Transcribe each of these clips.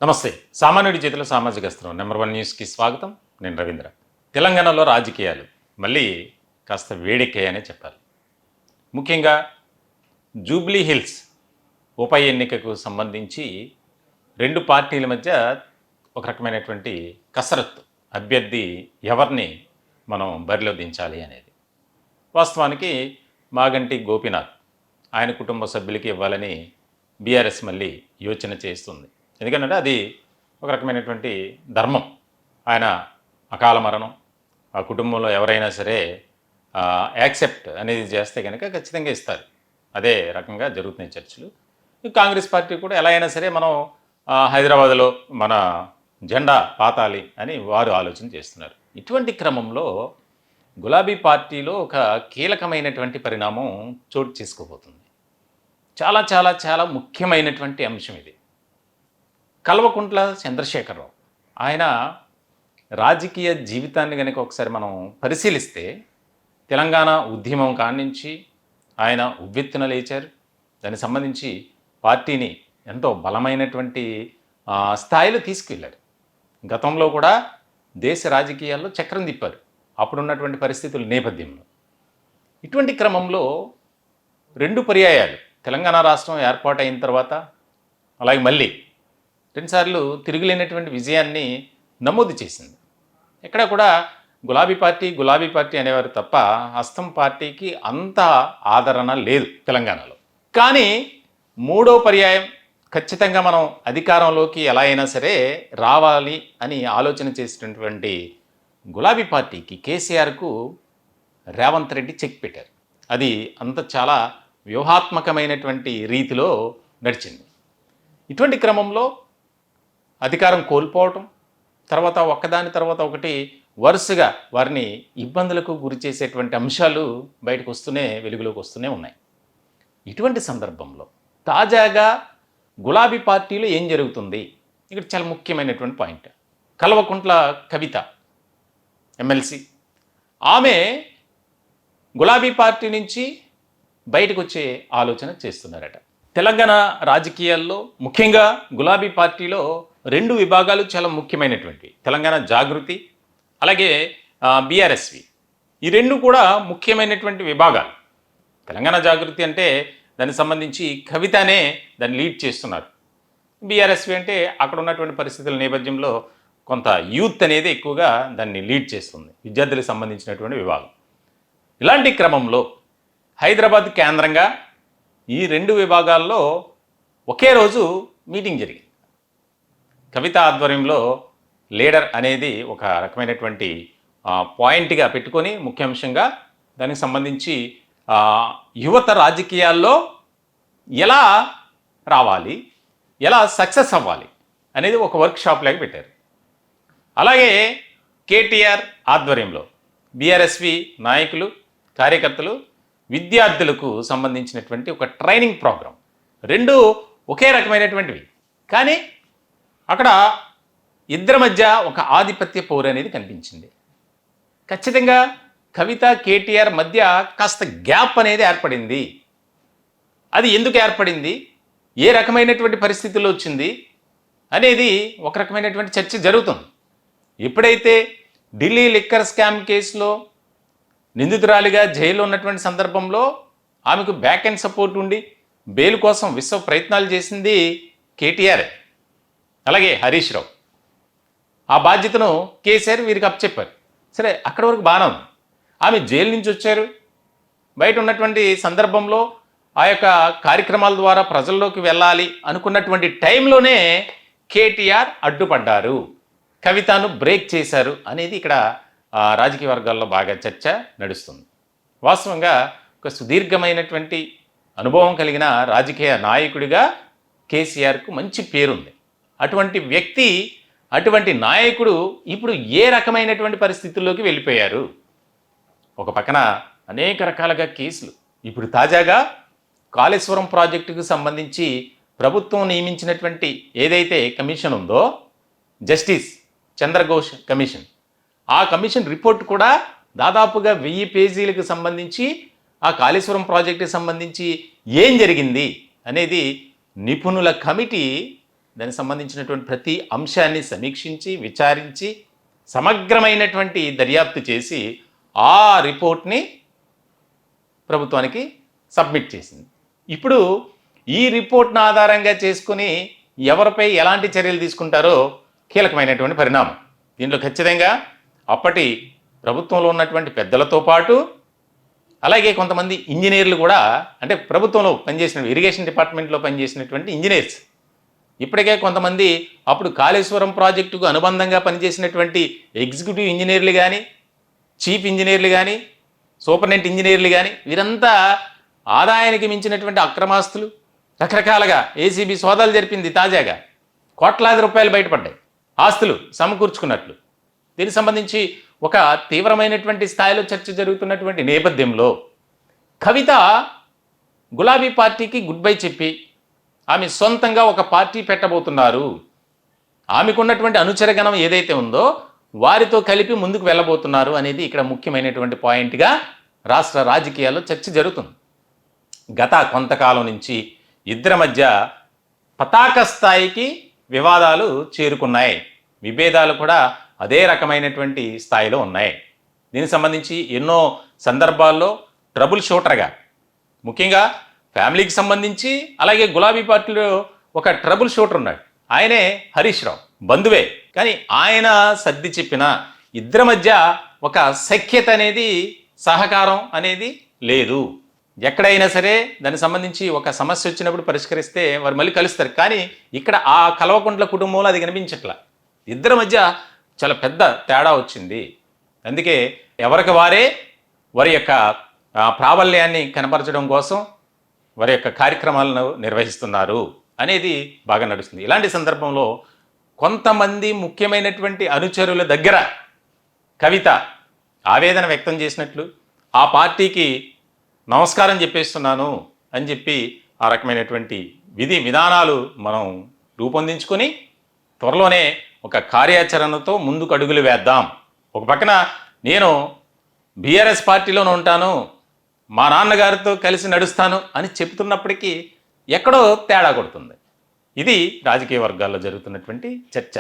నమస్తే. సామాన్యుడి చేతిలో సామాజిక అస్త్రం నంబర్ 1 న్యూస్కి స్వాగతం. నేను రవీంద్ర. తెలంగాణలో రాజకీయాలు మళ్ళీ కాస్త వేడెక్కాయనే చెప్పాలి. ముఖ్యంగా జూబ్లీ హిల్స్ ఉప ఎన్నికకు సంబంధించి రెండు పార్టీల మధ్య ఒక రకమైనటువంటి కసరత్తు. అభ్యర్థి ఎవరిని మనం బరిలో దించాలి అనేది. వాస్తవానికి మాగంటి గోపీనాథ్ ఆయన కుటుంబ సభ్యులకి ఇవ్వాలని బీఆర్ఎస్ మళ్ళీ యోచన చేస్తుంది. ఎందుకంటే అది ఒక రకమైనటువంటి ధర్మం. ఆయన అకాల మరణం, ఆ కుటుంబంలో ఎవరైనా సరే యాక్సెప్ట్ అనేది చేస్తే కనుక ఖచ్చితంగా ఇస్తారు. అదే రకంగా జరుగుతున్నాయి చర్చలు. కాంగ్రెస్ పార్టీ కూడా ఎలా అయినా సరే మనం హైదరాబాద్లో మన జెండా పాతాలి అని వారు ఆలోచన చేస్తున్నారు. ఇటువంటి క్రమంలో గులాబీ పార్టీలో ఒక కీలకమైనటువంటి పరిణామం చోటు చేసుకోబోతుంది. చాలా చాలా చాలా ముఖ్యమైనటువంటి అంశం ఇది. కల్వకుంట్ల చంద్రశేఖరరావు ఆయన రాజకీయ జీవితాన్ని కనుక ఒకసారి మనం పరిశీలిస్తే తెలంగాణ ఉద్యమం కానించి ఆయన ఉవ్వెత్తున లేచారు. దానికి సంబంధించి పార్టీని ఎంతో బలమైనటువంటి స్థాయిలో తీసుకువెళ్ళారు. గతంలో కూడా దేశ రాజకీయాల్లో చక్రం తిప్పారు అప్పుడున్నటువంటి పరిస్థితుల నేపథ్యంలో. ఇటువంటి క్రమంలో రెండు పర్యాయాలు తెలంగాణ రాష్ట్రం ఏర్పాటైన తర్వాత అలాగే మళ్ళీ రెండుసార్లు తిరుగులేనటువంటి విజయాన్ని నమోదు చేసింది. ఎక్కడ కూడా గులాబీ పార్టీ అనేవారు తప్ప హస్తం పార్టీకి అంత ఆదరణ లేదు తెలంగాణలో. కానీ మూడో పర్యాయం ఖచ్చితంగా మనం అధికారంలోకి ఎలా అయినా సరే రావాలి అని ఆలోచన చేసినటువంటి గులాబీ పార్టీకి కేసీఆర్కు రేవంత్ రెడ్డి చెక్ పెట్టారు. అది అంత చాలా వ్యూహాత్మకమైనటువంటి రీతిలో నడిచింది. ఇటువంటి క్రమంలో అధికారం కోల్పోవటం, తర్వాత ఒకదాని తర్వాత ఒకటి వరుసగా వారిని ఇబ్బందులకు గురి చేసేటువంటి అంశాలు వెలుగులోకి వస్తూనే ఉన్నాయి. ఇటువంటి సందర్భంలో తాజాగా గులాబీ పార్టీలో ఏం జరుగుతుంది? ఇక్కడ చాలా ముఖ్యమైనటువంటి పాయింట్. కల్వకుంట్ల కవిత ఎమ్మెల్సీ ఆమె గులాబీ పార్టీ నుంచి బయటకు వచ్చే ఆలోచన చేస్తున్నారట. తెలంగాణ రాజకీయాల్లో ముఖ్యంగా గులాబీ పార్టీలో రెండు విభాగాలు చాలా ముఖ్యమైనటువంటి తెలంగాణ జాగృతి అలాగే బీఆర్ఎస్వి. ఈ రెండు కూడా ముఖ్యమైనటువంటి విభాగాలు. తెలంగాణ జాగృతి అంటే దానికి సంబంధించి కవితనే దాన్ని లీడ్ చేస్తున్నారు. బీఆర్ఎస్వి అంటే అక్కడ ఉన్నటువంటి పరిస్థితుల నేపథ్యంలో కొంత యూత్ అనేది ఎక్కువగా దాన్ని లీడ్ చేస్తుంది, విద్యార్థులకు సంబంధించినటువంటి విభాగం. ఇలాంటి క్రమంలో హైదరాబాద్ కేంద్రంగా ఈ రెండు విభాగాల్లో ఒకే రోజు మీటింగ్ జరిగింది. కవిత ఆధ్వర్యంలో లీడర్ అనేది ఒక రకమైనటువంటి పాయింట్గా పెట్టుకొని ముఖ్యాంశంగా దానికి సంబంధించి యువత రాజకీయాల్లో ఎలా రావాలి, ఎలా సక్సెస్ అవ్వాలి అనేది ఒక వర్క్షాప్ లాగా పెట్టారు. అలాగే కేటీఆర్ ఆధ్వర్యంలో బీఆర్ఎస్వి నాయకులు, కార్యకర్తలు, విద్యార్థులకు సంబంధించినటువంటి ఒక ట్రైనింగ్ ప్రోగ్రాం. రెండు ఒకే రకమైనటువంటివి. కానీ అక్కడ ఇద్దరి మధ్య ఒక ఆధిపత్య పోరు అనేది కనిపించింది. ఖచ్చితంగా కవిత కేటీఆర్ మధ్య కాస్త గ్యాప్ అనేది ఏర్పడింది. అది ఎందుకు ఏర్పడింది, ఏ రకమైనటువంటి పరిస్థితుల్లో వచ్చింది అనేది ఒక రకమైనటువంటి చర్చ జరుగుతుంది. ఎప్పుడైతే ఢిల్లీ లిక్కర్ స్కామ్ కేసులో నిందితురాలిగా జైల్లో ఉన్నటువంటి సందర్భంలో ఆమెకు బ్యాక్ అండ్ సపోర్ట్ ఉండి బెయిల్ కోసం విశ్వ ప్రయత్నాలు చేసింది కేటీఆర్ అలాగే హరీష్ రావు. ఆ బాధ్యతను కేసీఆర్ వీరికి అప్పచెప్పారు. సరే, అక్కడి వరకు బాగానే ఉంది. ఆమె జైలు నుంచి వచ్చారు. బయట ఉన్నటువంటి సందర్భంలో ఆ యొక్క కార్యక్రమాల ద్వారా ప్రజల్లోకి వెళ్ళాలి అనుకున్నటువంటి టైంలోనే కేటీఆర్ అడ్డుపడ్డారు, కవితను బ్రేక్ చేశారు అనేది ఇక్కడ రాజకీయ వర్గాల్లో బాగా చర్చ నడుస్తుంది. వాస్తవంగా ఒక సుదీర్ఘమైనటువంటి అనుభవం కలిగిన రాజకీయ నాయకుడిగా కేసీఆర్కు మంచి పేరుంది. అటువంటి వ్యక్తి, అటువంటి నాయకుడు ఇప్పుడు ఏ రకమైనటువంటి పరిస్థితుల్లోకి వెళ్ళిపోయారు? ఒక పక్కన అనేక రకాలుగా కేసులు. ఇప్పుడు తాజాగా కాళేశ్వరం ప్రాజెక్టుకు సంబంధించి ప్రభుత్వం నియమించినటువంటి ఏదైతే కమిషన్ ఉందో, జస్టిస్ చంద్రఘోష్ కమిషన్, ఆ కమిషన్ రిపోర్ట్ కూడా దాదాపుగా 1000 పేజీలకు సంబంధించి ఆ కాళేశ్వరం ప్రాజెక్టుకి సంబంధించి ఏం జరిగింది అనేది నిపుణుల కమిటీ దానికి సంబంధించినటువంటి ప్రతి అంశాన్ని సమీక్షించి విచారించి సమగ్రమైనటువంటి దర్యాప్తు చేసి ఆ రిపోర్ట్ని ప్రభుత్వానికి సబ్మిట్ చేసింది. ఇప్పుడు ఈ రిపోర్ట్ను ఆధారంగా చేసుకుని ఎవరిపై ఎలాంటి చర్యలు తీసుకుంటారో కీలకమైనటువంటి పరిణామం. దీంట్లో ఖచ్చితంగా అప్పటి ప్రభుత్వంలో ఉన్నటువంటి పెద్దలతో పాటు అలాగే కొంతమంది ఇంజనీర్లు కూడా, అంటే ప్రభుత్వంలో పనిచేసిన ఇరిగేషన్ డిపార్ట్మెంట్లో పనిచేసినటువంటి ఇంజనీర్స్, ఇప్పటికే కొంతమంది అప్పుడు కాళేశ్వరం ప్రాజెక్టుకు అనుబంధంగా పనిచేసినటువంటి ఎగ్జిక్యూటివ్ ఇంజనీర్లు కానీ, చీఫ్ ఇంజనీర్లు కానీ, సూపరింటెండెంట్ ఇంజనీర్లు కానీ, వీరంతా ఆదాయానికి మించినటువంటి అక్రమాస్తులు రకరకాలుగా ఏసీబీ సోదాలు జరిపింది. తాజాగా కోట్లాది రూపాయలు బయటపడ్డాయి ఆస్తులు సమకూర్చుకున్నట్లు. దీనికి సంబంధించి ఒక తీవ్రమైనటువంటి స్థాయిలో చర్చ జరుగుతున్నటువంటి నేపథ్యంలో కవిత గులాబీ పార్టీకి గుడ్ బై చెప్పి ఆమె సొంతంగా ఒక పార్టీ పెట్టబోతున్నారు. ఆమెకున్నటువంటి అనుచరగణం ఏదైతే ఉందో వారితో కలిపి ముందుకు వెళ్ళబోతున్నారు అనేది ఇక్కడ ముఖ్యమైనటువంటి పాయింట్గా రాష్ట్ర రాజకీయాల్లో చర్చ జరుగుతుంది. గత కొంతకాలం నుంచి ఇద్దరి మధ్య పతాక స్థాయికి వివాదాలు చేరుకున్నాయి. విభేదాలు కూడా అదే రకమైనటువంటి స్థాయిలో ఉన్నాయి. దీనికి సంబంధించి ఎన్నో సందర్భాల్లో ట్రబుల్ షూటర్గా, ముఖ్యంగా ఫ్యామిలీకి సంబంధించి, అలాగే గులాబీ పార్టీలో ఒక ట్రబుల్ షూటర్ ఉన్నాడు. ఆయనే హరీష్ రావు, బంధువే. కానీ ఆయన సర్ది చెప్పిన ఇద్దరి మధ్య ఒక సఖ్యత అనేది, సహకారం అనేది లేదు. ఎక్కడైనా సరే దానికి సంబంధించి ఒక సమస్య వచ్చినప్పుడు పరిష్కరిస్తే వారు మళ్ళీ కలుస్తారు. కానీ ఇక్కడ ఆ కల్వకుంట్ల కుటుంబంలో అది కనిపించట్లా. ఇద్దరి మధ్య చాలా పెద్ద తేడా వచ్చింది. అందుకే ఎవరికి వారే వారి యొక్క ప్రాబల్యాన్ని కనపరచడం కోసం వారి యొక్క కార్యక్రమాలను నిర్వహిస్తున్నారు అనేది బాగా నడుస్తుంది. ఇలాంటి సందర్భంలో కొంతమంది ముఖ్యమైనటువంటి అనుచరుల దగ్గర కవిత ఆవేదన వ్యక్తం చేసినట్లు, ఆ పార్టీకి నమస్కారం చెప్పేస్తున్నాను అని చెప్పి ఆ రకమైనటువంటి విధి విధానాలు మనం రూపొందించుకొని త్వరలోనే ఒక కార్యాచరణతో ముందుకు అడుగులు వేద్దాం. ఒక పక్కన నేను బీఆర్ఎస్ పార్టీలోనే ఉంటాను, మా నాన్నగారితో కలిసి నడుస్తాను అని చెప్తున్నప్పటికీ ఎక్కడో తేడా కొడుతుంది. ఇది రాజకీయ వర్గాల్లో జరుగుతున్నటువంటి చర్చ.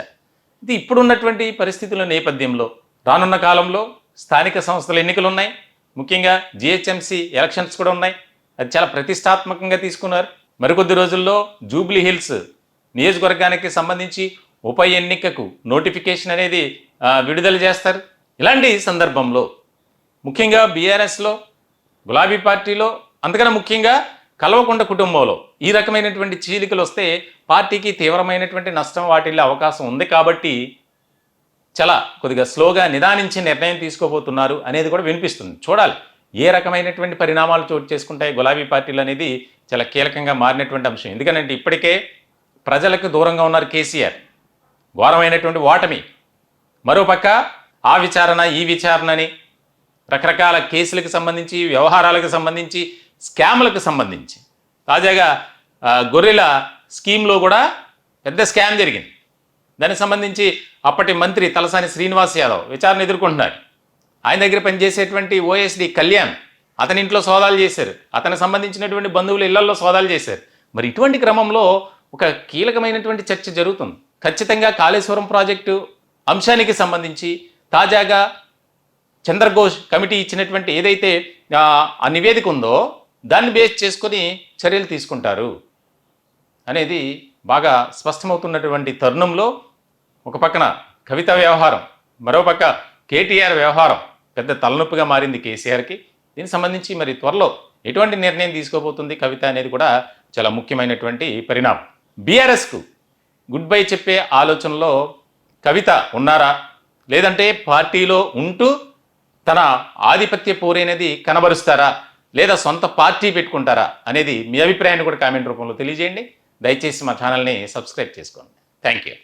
ఇది ఇప్పుడున్నటువంటి పరిస్థితుల నేపథ్యంలో రానున్న కాలంలో స్థానిక సంస్థల ఎన్నికలు ఉన్నాయి. ముఖ్యంగా జిహెచ్ఎంసీ ఎలక్షన్స్ కూడా ఉన్నాయి. అది చాలా ప్రతిష్టాత్మకంగా తీసుకున్నారు. మరికొద్ది రోజుల్లో జూబ్లీ హిల్స్ నియోజకవర్గానికి సంబంధించి ఉప ఎన్నికకు నోటిఫికేషన్ అనేది విడుదల చేస్తారు. ఇలాంటి సందర్భంలో ముఖ్యంగా బీఆర్ఎస్లో, గులాబీ పార్టీలో, అంతకన్నా ముఖ్యంగా కల్వకుంట్ల కుటుంబంలో ఈ రకమైనటువంటి చీలికలు వస్తే పార్టీకి తీవ్రమైనటువంటి నష్టం వాటిల్లే అవకాశం ఉంది. కాబట్టి చాలా కొద్దిగా స్లోగా నిదానించి నిర్ణయం తీసుకోబోతున్నారు అనేది కూడా వినిపిస్తుంది. చూడాలి ఏ రకమైనటువంటి పరిణామాలు చోటు చేసుకుంటాయి గులాబీ పార్టీలు అనేది చాలా కీలకంగా మారినటువంటి అంశం. ఎందుకంటే ఇప్పటికే ప్రజలకు దూరంగా ఉన్నారు కేసీఆర్, ఘోరమైనటువంటి ఓటమి. మరోపక్క ఆ విచారణ ఈ విచారణని రకరకాల కేసులకు సంబంధించి, వ్యవహారాలకు సంబంధించి, స్కామ్లకు సంబంధించి, తాజాగా గొర్రెల స్కీమ్లో కూడా పెద్ద స్కామ్ జరిగింది. దానికి సంబంధించి అప్పటి మంత్రి తలసాని శ్రీనివాస్ యాదవ్ విచారణ ఎదుర్కొంటున్నారు. ఆయన దగ్గర పనిచేసేటువంటి ఓఎస్డి కళ్యాణ్, అతని ఇంట్లో సోదాలు చేశారు, అతనికి సంబంధించినటువంటి బంధువుల ఇళ్లలో సోదాలు చేశారు. మరి ఇటువంటి క్రమంలో ఒక కీలకమైనటువంటి చర్చ జరుగుతుంది. ఖచ్చితంగా కాళేశ్వరం ప్రాజెక్టు అంశానికి సంబంధించి తాజాగా చంద్రఘోష్ కమిటీ ఇచ్చినటువంటి ఏదైతే ఆ నివేదిక ఉందో దాన్ని బేస్ చేసుకొని చర్యలు తీసుకుంటారు అనేది బాగా స్పష్టమవుతున్నటువంటి తరుణంలో ఒక పక్కన కవిత వ్యవహారం, మరోపక్క కేటీఆర్ వ్యవహారం పెద్ద తలనొప్పిగా మారింది కేసీఆర్కి. దీనికి సంబంధించి మరి త్వరలో ఎటువంటి నిర్ణయం తీసుకోబోతుంది కవిత అనేది కూడా చాలా ముఖ్యమైనటువంటి పరిణామం. బీఆర్ఎస్కు గుడ్ బై చెప్పే ఆలోచనలో కవిత ఉన్నారా, లేదంటే పార్టీలో ఉంటూ తన ఆధిపత్య పోరైనది కనబరుస్తారా, లేదా సొంత పార్టీ పెట్టుకుంటారా అనేది మీ అభిప్రాయాన్ని కూడా కామెంట్ రూపంలో తెలియజేయండి. దయచేసి మా ఛానల్ని సబ్స్క్రైబ్ చేసుకోండి. Thank you.